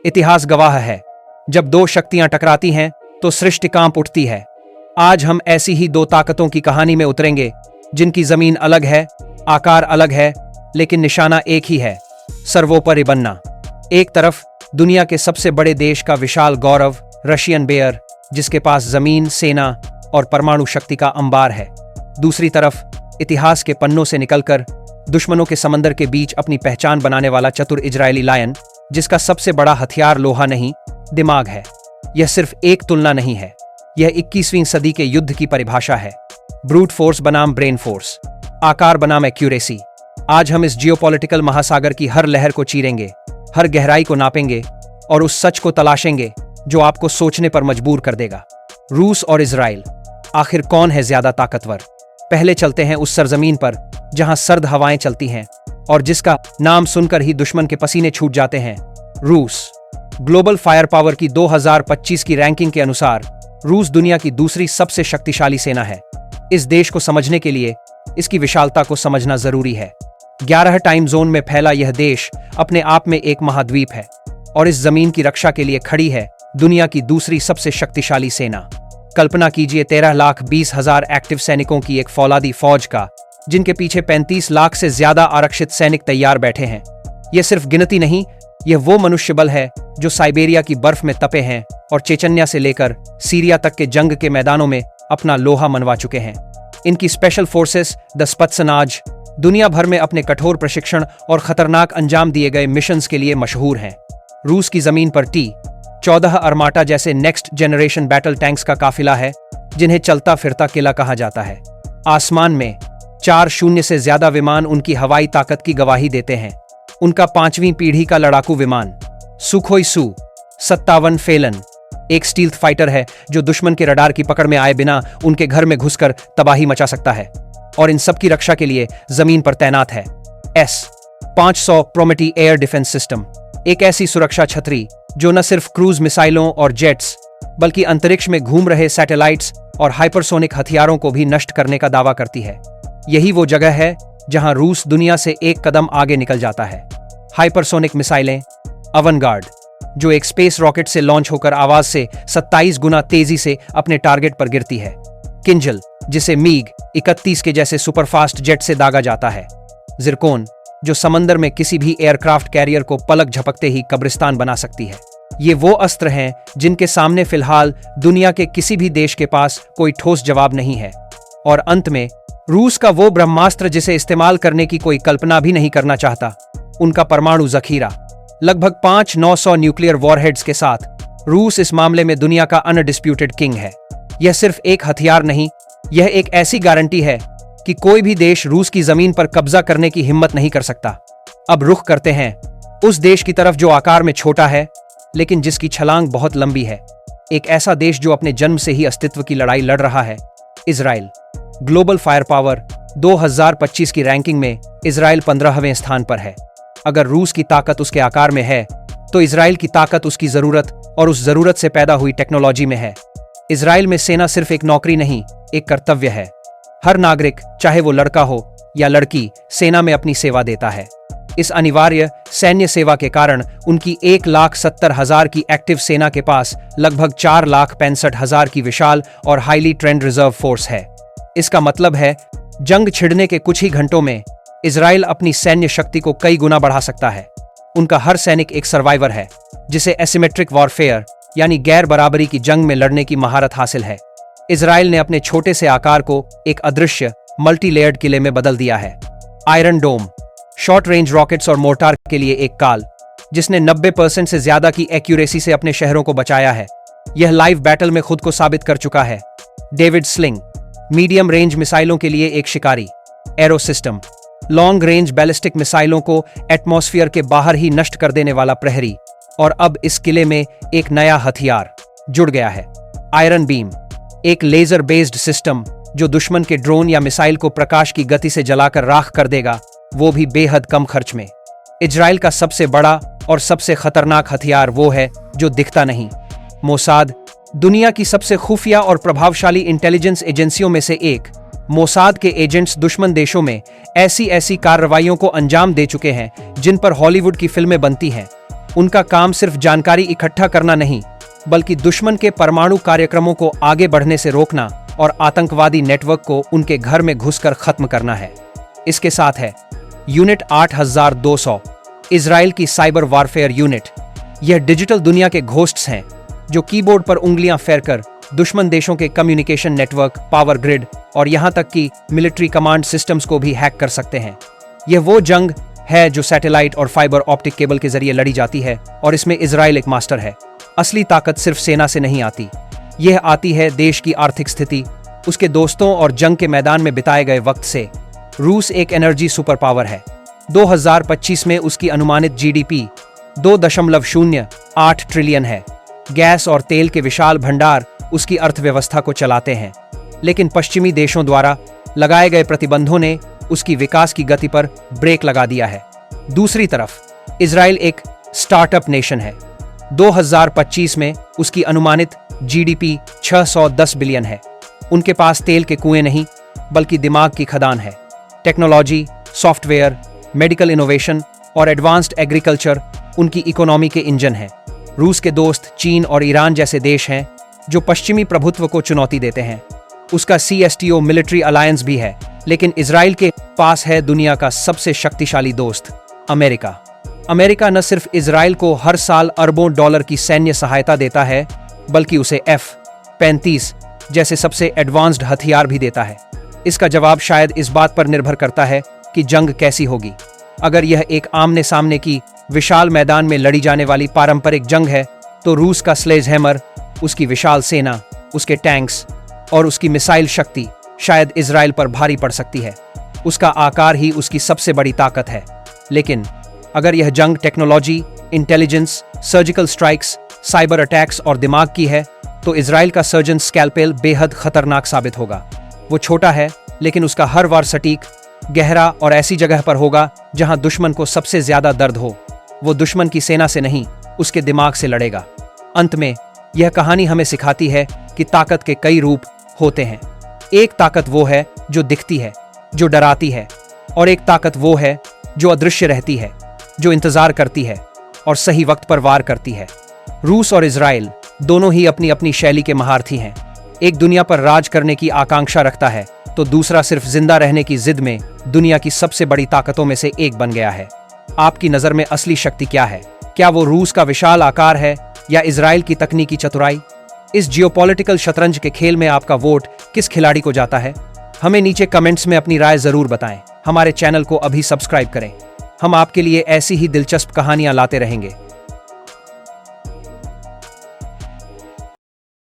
इतिहास गवाह है, जब दो शक्तियां टकराती हैं तो सृष्टि कांप उठती है। आज हम ऐसी ही दो ताकतों की कहानी में उतरेंगे, जिनकी जमीन अलग है, आकार अलग है, लेकिन निशाना एक ही है, सर्वोपरि बनना। एक तरफ दुनिया के सबसे बड़े देश का विशाल गौरव, रशियन बेयर, जिसके पास जमीन, सेना और परमाणु शक्ति का अंबार है। दूसरी तरफ इतिहास के पन्नों से निकलकर दुश्मनों के समंदर के बीच अपनी पहचान बनाने वाला चतुर इजरायली लायन, जिसका सबसे बड़ा हथियार लोहा नहीं, दिमाग है। यह सिर्फ एक तुलना नहीं है, यह 21वीं सदी के युद्ध की परिभाषा है। ब्रूट फोर्स बनाम ब्रेन फोर्स, आकार बनाम एक्यूरेसी। आज हम इस जियोपॉलिटिकल महासागर की हर लहर को चीरेंगे, हर गहराई को नापेंगे और उस सच को तलाशेंगे जो आपको सोचने पर मजबूर कर देगा। रूस और इजराइल, आखिर कौन है ज्यादा ताकतवर? पहले चलते हैं उस सरजमीन पर जहां सर्द हवाएं चलती हैं और जिसका नाम सुनकर ही दुश्मन के पसीने छूट जाते हैं, रूस। ग्लोबल फायर पावर की 2025 की रैंकिंग के अनुसार रूस दुनिया की दूसरी सबसे शक्तिशाली सेना है। इस देश को समझने के लिए इसकी विशालता को समझना जरूरी है। 11 टाइम जोन में फैला यह देश अपने आप में एक महाद्वीप है और इस जमीन की रक्षा के लिए खड़ी है दुनिया की दूसरी सबसे शक्तिशाली सेना। कल्पना कीजिए 13,20,000 एक्टिव सैनिकों की एक फौलादी फौज का, जिनके पीछे 35 लाख से ज्यादा आरक्षित सैनिक तैयार बैठे हैं। यह सिर्फ गिनती नहीं, यह वो मनुष्य बल है जो साइबेरिया की बर्फ में तपे हैं और चेचन्या से लेकर सीरिया तक के जंग के मैदानों में अपना लोहा मनवा चुके हैं। इनकी स्पेशल फोर्सेस द स्पत्सनाज दुनिया भर में अपने कठोर प्रशिक्षण और खतरनाक अंजाम दिए गए मिशंस के लिए मशहूर हैं। रूस की जमीन पर T-14 अरमाटा जैसे नेक्स्ट जनरेशन बैटल टैंक्स का काफिला है, जिन्हें चलता फिरता किला कहा जाता है। आसमान में 4 से ज्यादा विमान उनकी हवाई ताकत की गवाही देते हैं। उनका 5वीं पीढ़ी का लड़ाकू विमान सुखोई Su-57 फेलन एक स्टील्थ फाइटर है जो दुश्मन के रडार की पकड़ में आए बिना उनके घर में घुसकर तबाही मचा सकता है और इन सब की रक्षा के लिए जमीन पर तैनात है। S-500 प्रोमेटी एयर डिफेंस सिस्टम, एक ऐसी सुरक्षा छतरी जो न सिर्फ क्रूज मिसाइलों और जेट्स, बल्कि अंतरिक्ष में घूम रहे सैटेलाइट्स और हाइपरसोनिक हथियारों को भी नष्ट करने का दावा करती है। यही वो जगह है जहां रूस दुनिया से एक कदम आगे निकल जाता है। हाइपरसोनिक मिसाइलें अवनगार्ड, जो एक स्पेस रॉकेट से लॉन्च होकर आवाज से 27 गुना तेजी से अपने टारगेट पर गिरती है। किंजल, जिसे MiG-31 के जैसे सुपरफास्ट जेट से दागा जाता है। जिरकोन, जो समंदर में किसी भी एयरक्राफ्ट कैरियर को पलक झपकते ही कब्रिस्तान बना सकती है। ये वो अस्त्र हैं जिनके सामने फिलहाल दुनिया के किसी भी देश के पास कोई ठोस जवाब नहीं है। और अंत में रूस का वो ब्रह्मास्त्र जिसे इस्तेमाल करने की कोई कल्पना भी नहीं करना चाहता, उनका परमाणु जखीरा। लगभग 5,900 न्यूक्लियर वॉरहेड्स के साथ रूस इस मामले में दुनिया का अनडिस्प्यूटेड किंग है। यह सिर्फ एक हथियार नहीं, यह एक ऐसी गारंटी है कि कोई भी देश रूस की जमीन पर कब्जा करने की हिम्मत नहीं कर सकता। अब रुख करते हैं उस देश की तरफ जो आकार में छोटा है, लेकिन जिसकी छलांग बहुत लंबी है। एक ऐसा देश जो अपने जन्म से ही अस्तित्व की लड़ाई लड़ रहा है, इजराइल। ग्लोबल फायर पावर 2025 की रैंकिंग में इजराइल 15वें स्थान पर है। अगर रूस की ताकत उसके आकार में है, तो इजराइल की ताकत उसकी जरूरत और उस जरूरत से पैदा हुई टेक्नोलॉजी में है। इजराइल में सेना सिर्फ एक नौकरी नहीं, एक कर्तव्य है। हर नागरिक, चाहे वो लड़का हो या लड़की, सेना में अपनी सेवा देता है। इस अनिवार्य सैन्य सेवा के कारण उनकी 1,70,000 की एक्टिव सेना के पास लगभग 4,65,000 की विशाल और हाईली ट्रेंड रिजर्व फोर्स है। इसका मतलब है जंग छिड़ने के कुछ ही घंटों में इजराइल अपनी सैन्य शक्ति को कई गुना बढ़ा सकता है। उनका हर सैनिक एक सर्वाइवर है, जिसे एसिमेट्रिक वॉरफेयर यानी गैर बराबरी की जंग में लड़ने की महारत हासिल है। इजराइल ने अपने छोटे से आकार को एक अदृश्य मल्टी लेयर्ड किले में बदल दिया है। आयरन डोम, शॉर्ट रेंज रॉकेट्स और मोर्टार के लिए एक काल, जिसने 90% से ज्यादा की एक्यूरेसी से अपने शहरों को बचाया है। यह लाइव बैटल में खुद को साबित कर चुका है। डेविड स्लिंग, मीडियम रेंज मिसाइलों के लिए एक शिकारी। Arrow system, long range ballistic मिसाइलों को एटमॉस्फेयर के बाहर ही नष्ट कर देने वाला प्रहरी। और अब इस किले में एक नया हथियार जुड़ गया है, आयरन बीम, एक लेजर बेस्ड सिस्टम जो दुश्मन के ड्रोन या मिसाइल को प्रकाश की गति से जलाकर राख कर देगा, वो भी बेहद कम खर्च में। इजराइल का सबसे बड़ा और सबसे खतरनाक हथियार वो है जो दिखता नहीं। मोसाद, दुनिया की सबसे खुफिया और प्रभावशाली इंटेलिजेंस एजेंसियों में से एक। मोसाद के एजेंट्स दुश्मन देशों में ऐसी कार्रवाइयों को अंजाम दे चुके हैं जिन पर हॉलीवुड की फिल्में बनती हैं। उनका काम सिर्फ जानकारी इकट्ठा करना नहीं, बल्कि दुश्मन के परमाणु कार्यक्रमों को आगे बढ़ने से रोकना और आतंकवादी नेटवर्क को उनके घर में घुसकर खत्म करना है। इसके साथ है यूनिट 8200, इजराइल की साइबर वारफेयर यूनिट। यह डिजिटल दुनिया के घोस्ट्स हैं जो कीबोर्ड पर उंगलियां फेरकर दुश्मन देशों के कम्युनिकेशन नेटवर्क, पावर ग्रिड और यहां तक कि मिलिट्री कमांड सिस्टम्स को भी हैक कर सकते हैं। यह वो जंग है जो सैटेलाइट और फाइबर ऑप्टिक केबल के जरिए लड़ी जाती है और इसमें इजराइल एक मास्टर है। असली ताकत सिर्फ सेना से नहीं आती, यह आती है देश की आर्थिक स्थिति, उसके दोस्तों और जंग के मैदान में बिताए गए वक्त से। रूस एक एनर्जी सुपर पावर है। 2025 में उसकी अनुमानित जीडीपी 2.08 ट्रिलियन है। गैस और तेल के विशाल भंडार उसकी अर्थव्यवस्था को चलाते हैं, लेकिन पश्चिमी देशों द्वारा लगाए गए प्रतिबंधों ने उसकी विकास की गति पर ब्रेक लगा दिया है। दूसरी तरफ इजराइल एक स्टार्टअप नेशन है। 2025 में उसकी अनुमानित जीडीपी 610 बिलियन है। उनके पास तेल के कुएं नहीं, बल्कि दिमाग की खदान है। टेक्नोलॉजी, सॉफ्टवेयर, मेडिकल इनोवेशन और एडवांस्ड एग्रीकल्चर उनकी इकोनॉमी के इंजन हैं। रूस के दोस्त चीन और ईरान जैसे देश हैं जो पश्चिमी प्रभुत्व को चुनौती देते हैं। उसका CSTO मिलिट्री अलायंस भी है, लेकिन इजराइल के पास है दुनिया का सबसे शक्तिशाली दोस्त, अमेरिका। अमेरिका न सिर्फ इजराइल को हर साल अरबों डॉलर की सैन्य सहायता देता है, बल्कि उसे F-35 जैसे सबसे एडवांस्ड हथियार भी देता है। इसका जवाब शायद इस बात पर निर्भर करता है कि जंग कैसी होगी। अगर यह एक आमने सामने की विशाल मैदान में लड़ी जाने वाली पारंपरिक जंग है, तो रूस का स्लेजहैमर, उसकी विशाल सेना, उसके टैंक्स और उसकी मिसाइल शक्ति शायद इजराइल पर भारी पड़ सकती है। उसका आकार ही उसकी सबसे बड़ी ताकत है। लेकिन अगर यह जंग technology, intelligence, surgical strikes, cyber attacks और दिमाग की है, तो इजराइल का सर्जन स्कैल्पेल बेहद खतरनाक साबित होगा। वो छोटा है, लेकिन उसका हर वार सटीक, गहरा और ऐसी जगह पर होगा जहां दुश्मन को सबसे ज्यादा दर्द हो। वो दुश्मन की सेना से नहीं, उसके दिमाग से लड़ेगा। अंत में यह कहानी हमें सिखाती है कि ताकत के कई रूप होते हैं। एक ताकत वो है जो दिखती है, जो डराती है, और एक ताकत वो है जो अदृश्य रहती है, जो इंतजार करती है और सही वक्त पर वार करती है। रूस और इजराइल दोनों ही अपनी अपनी शैली के महारथी हैं। एक दुनिया पर राज करने की आकांक्षा रखता है, तो दूसरा सिर्फ जिंदा रहने की जिद में दुनिया की सबसे बड़ी ताकतों में से एक बन गया है। आपकी नजर में असली शक्ति क्या है? क्या वो रूस का विशाल आकार है या इजराइल की तकनीकी चतुराई? इस जियोपॉलिटिकल शतरंज के खेल में आपका वोट किस खिलाड़ी को जाता है? हमें नीचे कमेंट्स में अपनी राय जरूर बताएं। हमारे चैनल को अभी सब्सक्राइब करें। हम आपके लिए ऐसी ही दिलचस्प कहानियां लाते रहेंगे।